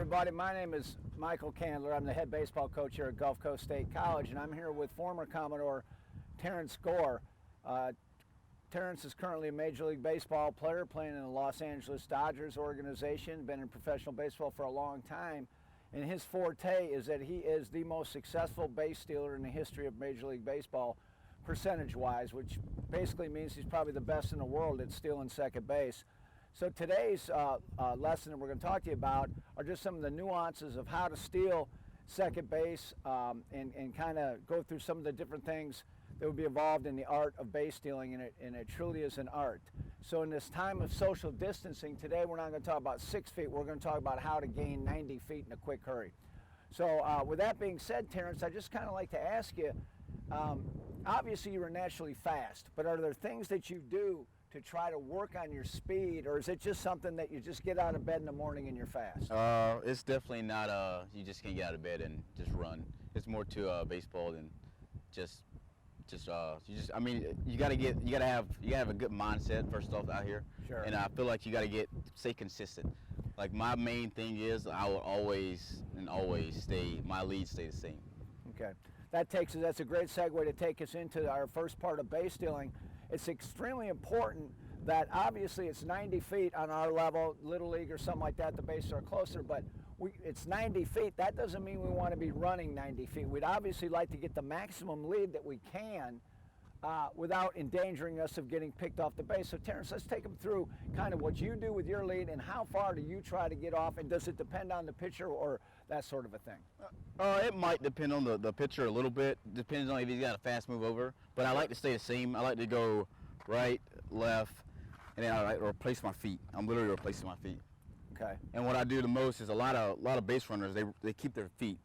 everybody. My name is Michael Candler. I'm the head baseball coach here at Gulf Coast State College, and I'm here with former Commodore Terrance Gore. Terrance is currently a Major League Baseball player playing in the Los Angeles Dodgers organization, been in professional baseball for a long time, and his forte is that he is the most successful base stealer in the history of Major League Baseball, percentage-wise, which basically means he's probably the best in the world at stealing second base. So today's lesson that we're going to talk to you about are just some of the nuances of how to steal second base and kind of go through some of the different things that would be involved in the art of base stealing, and it truly is an art. So in this time of social distancing, today we're not going to talk about 6 feet, we're going to talk about how to gain 90 feet in a quick hurry. So with that being said, Terrance, I just kind of like to ask you, obviously you're naturally fast, but are there things that you do to try to work on your speed, or is it just something that you just get out of bed in the morning and you're fast? It's definitely not you just can't get out of bed and just run. It's more to baseball than I mean, you gotta have a good mindset first off out here. Sure. And I feel like you gotta stay consistent. Like my main thing is I will always my lead stay the same. Okay. That's a great segue to take us into our first part of base stealing. It's extremely important that obviously it's 90 feet on our level, Little League or something like that, the bases are closer, but it's 90 feet. That doesn't mean we want to be running 90 feet. We'd obviously like to get the maximum lead that we can without endangering us of getting picked off the base. So Terrance, let's take them through kind of what you do with your lead and how far do you try to get off, and does it depend on the pitcher or that sort of a thing? It might depend on the pitcher a little bit. Depends on if he's got a fast move over. But I like to stay the same. I like to go right, left, and then I like to replace my feet. I'm literally replacing my feet. Okay. And what I do the most is a lot of base runners, they keep their feet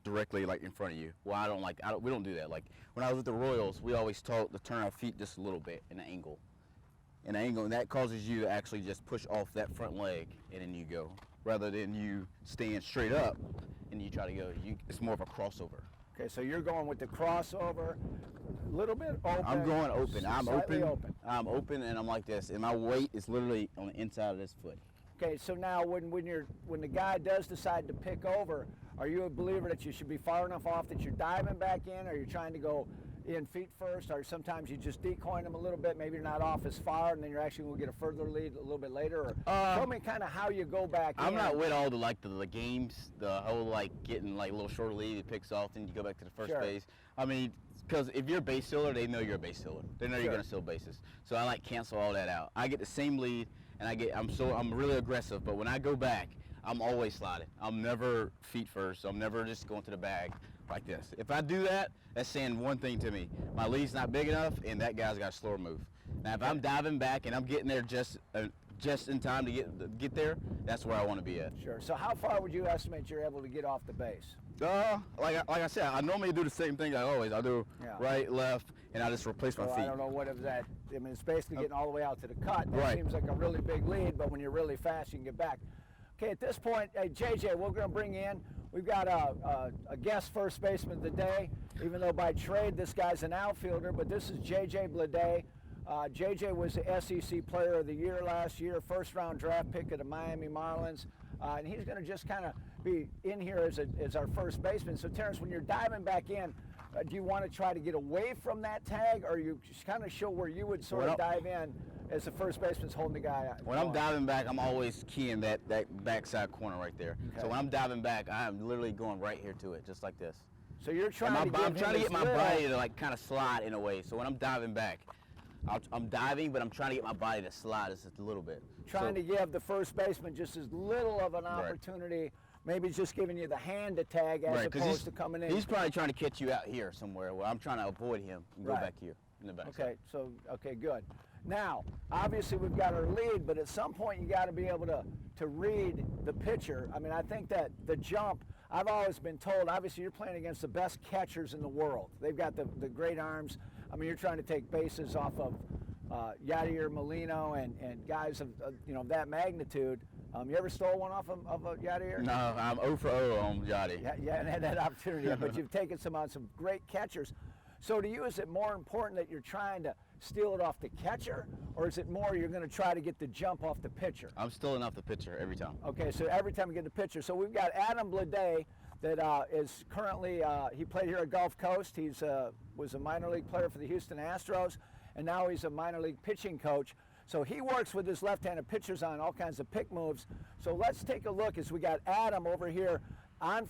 directly like in front of you. Well, we don't do that. Like when I was with the Royals, we always taught to turn our feet just a little bit in an angle. And that causes you to actually just push off that front leg and then you go. Rather than you staying straight up and you try to go, it's more of a crossover. Okay, so you're going with the crossover, a little bit open. I'm going open. I'm open. I'm open and I'm like this. And my weight is literally on the inside of this foot. Okay, so now when the guy does decide to pick over, are you a believer that you should be far enough off that you're diving back in, or you're trying to go in feet first, or sometimes you just decoy them a little bit, maybe you're not off as far, and then you're actually going to get a further lead a little bit later? Or tell me kind of how you go back in. I'm not with all the games, the whole getting a little shorter lead, it picks off, and you go back to the first base. I mean, because if you're a base stealer, they know you're a base stealer. They know you're going to steal bases. So I cancel all that out. I get the same lead, and I'm really aggressive, but when I go back, I'm always sliding. I'm never feet first. I'm never just going to the bag like this. If I do that, that's saying one thing to me. My lead's not big enough, and that guy's got a slower move. Now, if I'm diving back and I'm getting there just in time to get there, that's where I want to be at. Sure. So how far would you estimate you're able to get off the base? Like I said, I normally do the same thing I always. I do right, left, and I just replace my feet. I don't know what is that. I mean, it's basically getting all the way out to the cut. That seems like a really big lead, but when you're really fast, you can get back. Okay, at this point, hey, JJ, we're going to bring in, we've got a guest first baseman of the day, even though by trade this guy's an outfielder, but this is JJ Bleday. JJ was the SEC Player of the Year last year, first-round draft pick of the Miami Marlins, and he's going to just kind of be in here as our first baseman. So, Terrance, when you're diving back in, do you want to try to get away from that tag, or you just kind of show where you would sort of dive in as the first baseman's holding the guy out? When I'm diving back, I'm always keying that backside corner right there. Okay. So when I'm diving back, I'm literally going right here to it, just like this. So you're trying I'm trying to get my body to kind of slide in a way. So when I'm diving back, I'm diving, but I'm trying to get my body to slide just a little bit. Trying to give the first baseman just as little of an opportunity. Maybe he's just giving you the hand to tag as opposed to coming in. He's probably trying to catch you out here somewhere where I'm trying to avoid him and go back here in the back. Okay, good. Now, obviously we've got our lead, but at some point you got to be able to read the pitcher. I mean, I think that the jump, I've always been told, obviously you're playing against the best catchers in the world. They've got the great arms. I mean, you're trying to take bases off of Yadier Molina and guys of that magnitude. You ever stole one off of a Yadier? No, I'm 0 for 0 on Yadier. Yeah, and had that opportunity, but you've taken some on some great catchers. So to you, is it more important that you're trying to steal it off the catcher, or is it more you're going to try to get the jump off the pitcher? I'm stealing off the pitcher every time. Okay, so every time you get the pitcher. So we've got Adam Blade that is currently, he played here at Gulf Coast. He's was a minor league player for the Houston Astros, and now he's a minor league pitching coach. So he works with his left-handed pitchers on all kinds of pick moves. So let's take a look as we got Adam over here on,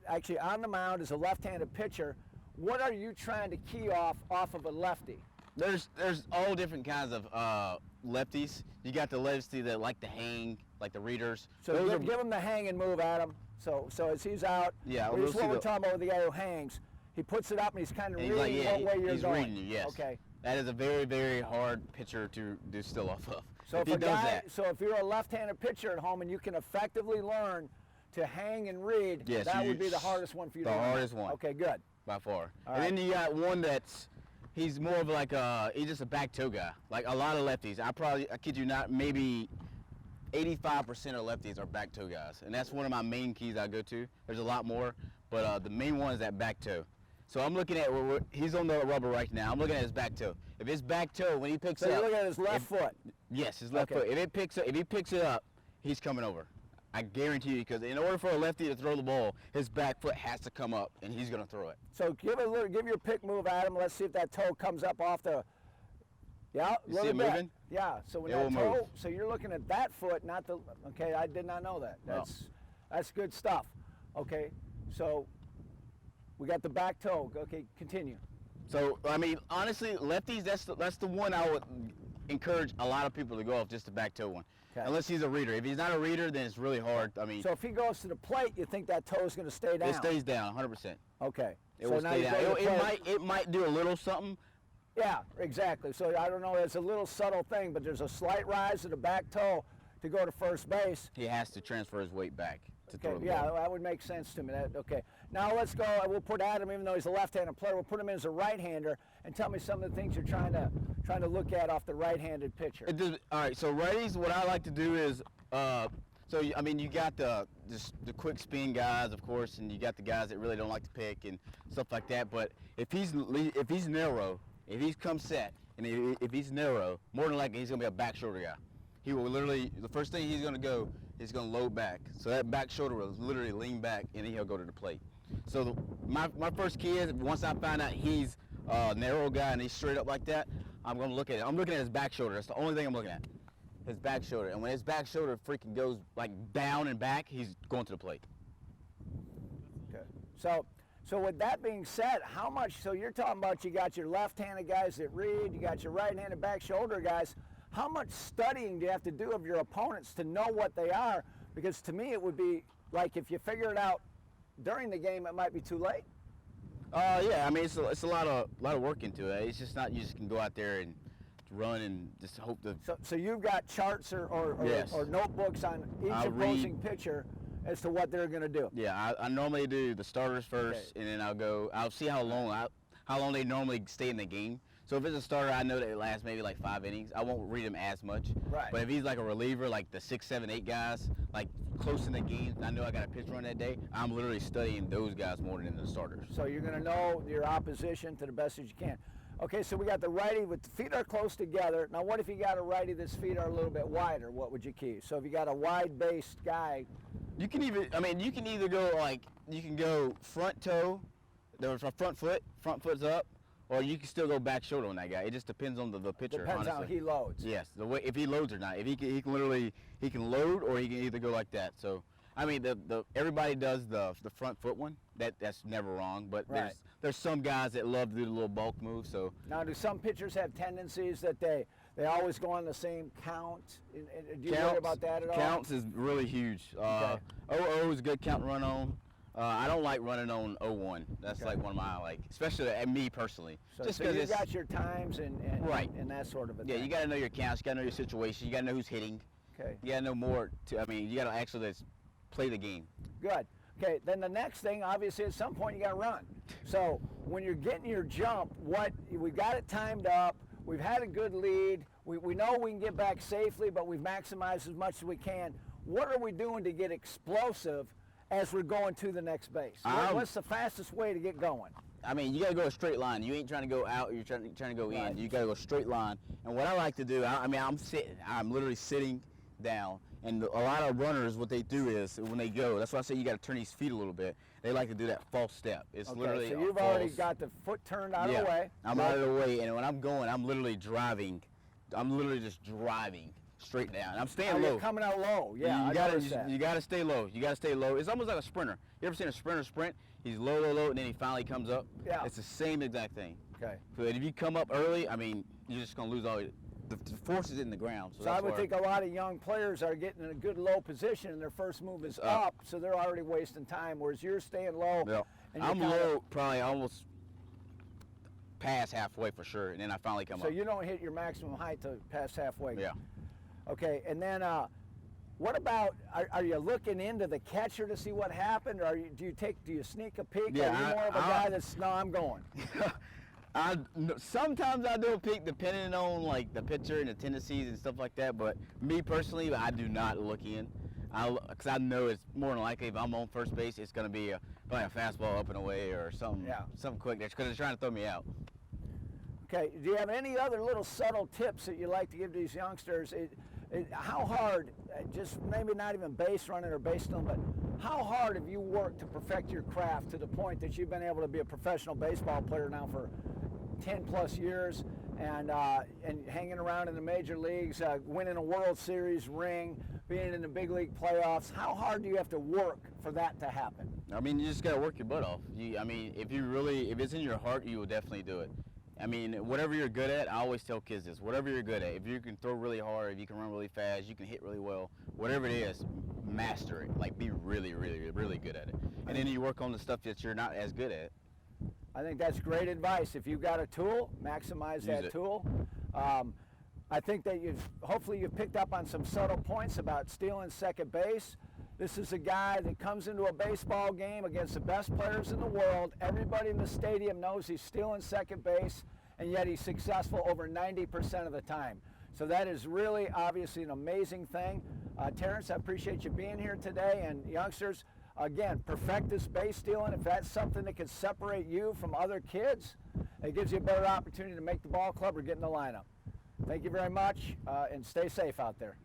actually on the mound as a left-handed pitcher. What are you trying to key off of a lefty? There's all different kinds of lefties. You got the lefty that like to hang, like the readers. So give him the hang and move, Adam. So as he's out, yeah, this is what we're talking about with the guy who hangs. He puts it up and he's kind of reading what way you're going. He's reading you, yes. Okay. That is a very, very hard pitcher to steal off of. So if you're a left-handed pitcher at home and you can effectively learn to hang and read, yes, that would be the hardest one for you to learn. The hardest one. Okay, good. By far. All and right. then you got one that's, he's more of like he's just a back toe guy. Like a lot of lefties. I kid you not, maybe 85% of lefties are back toe guys. And that's one of my main keys I go to. There's a lot more, but the main one is that back toe. So I'm looking at, he's on the rubber right now. I'm looking at his back toe. If his back toe, when he picks it up. So you're looking at his left foot? Yes, his left foot. If he picks it up, he's coming over. I guarantee you, because in order for a lefty to throw the ball, his back foot has to come up, and he's going to throw it. So give your pick move, Adam. Let's see if that toe comes up off the. Yeah, you see it moving? Yeah. So when that toe, move. So you're looking at that foot, not the. Okay, I did not know that. That's good stuff. Okay, so we got the back toe. Okay, continue. So I mean, honestly, lefties. That's the one I would encourage a lot of people to go off, just the back toe one. Okay. Unless he's a reader. If he's not a reader, then it's really hard. I mean. So if he goes to the plate, you think that toe is going to stay down? It stays down, 100%. Okay. It will stay down. It might do a little something. Yeah, exactly. So I don't know. It's a little subtle thing, but there's a slight rise of the back toe to go to first base. He has to transfer his weight back to throw the ball. Yeah, ball. that would make sense to me. Okay. Now let's go. We'll put Adam, even though he's a left-handed player, we'll put him in as a right-hander, and tell me some of the things you're trying to look at off the right-handed pitcher. All right. So righties, what I like to do is, so I mean, you got the quick spin guys, of course, and you got the guys that really don't like to pick and stuff like that. But if he's narrow, if he's come set, and if he's narrow, more than likely he's gonna be a back shoulder guy. He will literally, the first thing he's gonna go is gonna load back. So that back shoulder will literally lean back, and then he'll go to the plate. So my first key is, once I find out he's a narrow guy and he's straight up like that, I'm gonna look at it. I'm looking at his back shoulder. That's the only thing I'm looking at. His back shoulder. And when his back shoulder freaking goes like down and back, he's going to the plate. Okay. So with that being said, how much, so you're talking about you got your left-handed guys that read, you got your right-handed back shoulder guys. How much studying do you have to do of your opponents to know what they are? Because to me it would be like, if you figure it out during the game, it might be too late. Yeah, I mean, it's a lot of work into it. It's just not you just can go out there and run and just hope to. So you've got charts or notebooks on each opposing pitcher as to what they're going to do. Yeah, I normally do the starters first, and then I'll see how long they normally stay in the game. So if it's a starter, I know that it lasts maybe like 5 innings. I won't read him as much. Right. But if he's like a reliever, like the 6, 7, 8 guys, like close in the game, I know I got a pitch run that day, I'm literally studying those guys more than the starters. So you're going to know your opposition to the best as you can. Okay, so we got the righty with the feet are close together. Now what if you got a righty that's feet are a little bit wider? What would you key? So if you got a wide-based guy. You can either go like, you can go front toe, the front foot's up, or you can still go back shoulder on that guy. It just depends on the pitcher. Depends honestly. how he loads. Yes, the way, if he loads or not. If he can load, or he can either go like that. So I mean, everybody does the front foot one. That's never wrong. But there's some guys that love to do the little bulk move. So now, do some pitchers have tendencies that they always go on the same count? Do you worry about that at all? Counts is really huge. Okay. 0-0 is a good count to run on. I don't like running on 0-1. That's like one of my, especially me personally. So you got your times and that sort of a thing. Yeah, you got to know your counts. You got to know your situation. You got to know who's hitting. Okay. You got to know more. You got to actually play the game. Good. Okay, then the next thing, obviously, at some point you got to run. So when you're getting your jump, we've got it timed up. We've had a good lead. We know we can get back safely, but we've maximized as much as we can. What are we doing to get explosive as we're going to the next base? What's the fastest way to get going? I mean, you got to go a straight line. You ain't trying to go out. You're trying to go Right. in. You got to go straight line. And what I like to do, I mean, I'm sitting. I'm literally sitting down. And a lot of runners, what they do is when they go, that's why I say you got to turn these feet a little bit. They like to do that false step. It's literally so you've already got the foot turned out of the way. I'm out of the way, and when I'm going, I'm literally driving. I'm literally just driving straight down. I'm staying low. You're coming out low. Yeah, you gotta stay low. You gotta stay low. It's almost like a sprinter. You ever seen a sprinter sprint? He's low, low, low, and then he finally comes up. Yeah. It's the same exact thing. Okay. But if you come up early, I mean, you're just gonna lose all the force is in the ground. So I would think a lot of young players are getting in a good low position, and their first move is up, so they're already wasting time. Whereas you're staying low. Yeah. And I'm low, probably almost past halfway for sure, and then I finally come up. So you don't hit your maximum height to past halfway. Yeah. Okay, and then what about? Are you looking into the catcher to see what happened, or do you sneak a peek? Yeah, are you more of a guy that's no, I'm going? Sometimes I do a peek depending on like the pitcher and the tendencies and stuff like that. But me personally, I do not look in. Because I know it's more than likely if I'm on first base, it's going to be probably a fastball up and away or something, something quick because they're trying to throw me out. Okay. Do you have any other little subtle tips that you like to give these youngsters? How hard, just maybe not even base running or base stealing, but how hard have you worked to perfect your craft to the point that you've been able to be a professional baseball player now for 10 plus years and hanging around in the major leagues, winning a World Series ring, being in the big league playoffs? How hard do you have to work for that to happen? I mean, you just got to work your butt off. I mean, if it's in your heart, you will definitely do it. I mean, whatever you're good at, I always tell kids this, whatever you're good at, if you can throw really hard, if you can run really fast, you can hit really well, whatever it is, master it. Like, be really, really, really good at it. And then you work on the stuff that you're not as good at. I think that's great advice. If you've got a tool, maximize that tool. I think that hopefully you've picked up on some subtle points about stealing second base. This is a guy that comes into a baseball game against the best players in the world. Everybody in the stadium knows he's stealing second base, and yet he's successful over 90% of the time. So that is really obviously an amazing thing. Terrance, I appreciate you being here today. And youngsters, again, perfect this base stealing. If that's something that can separate you from other kids, it gives you a better opportunity to make the ball club or get in the lineup. Thank you very much, and stay safe out there.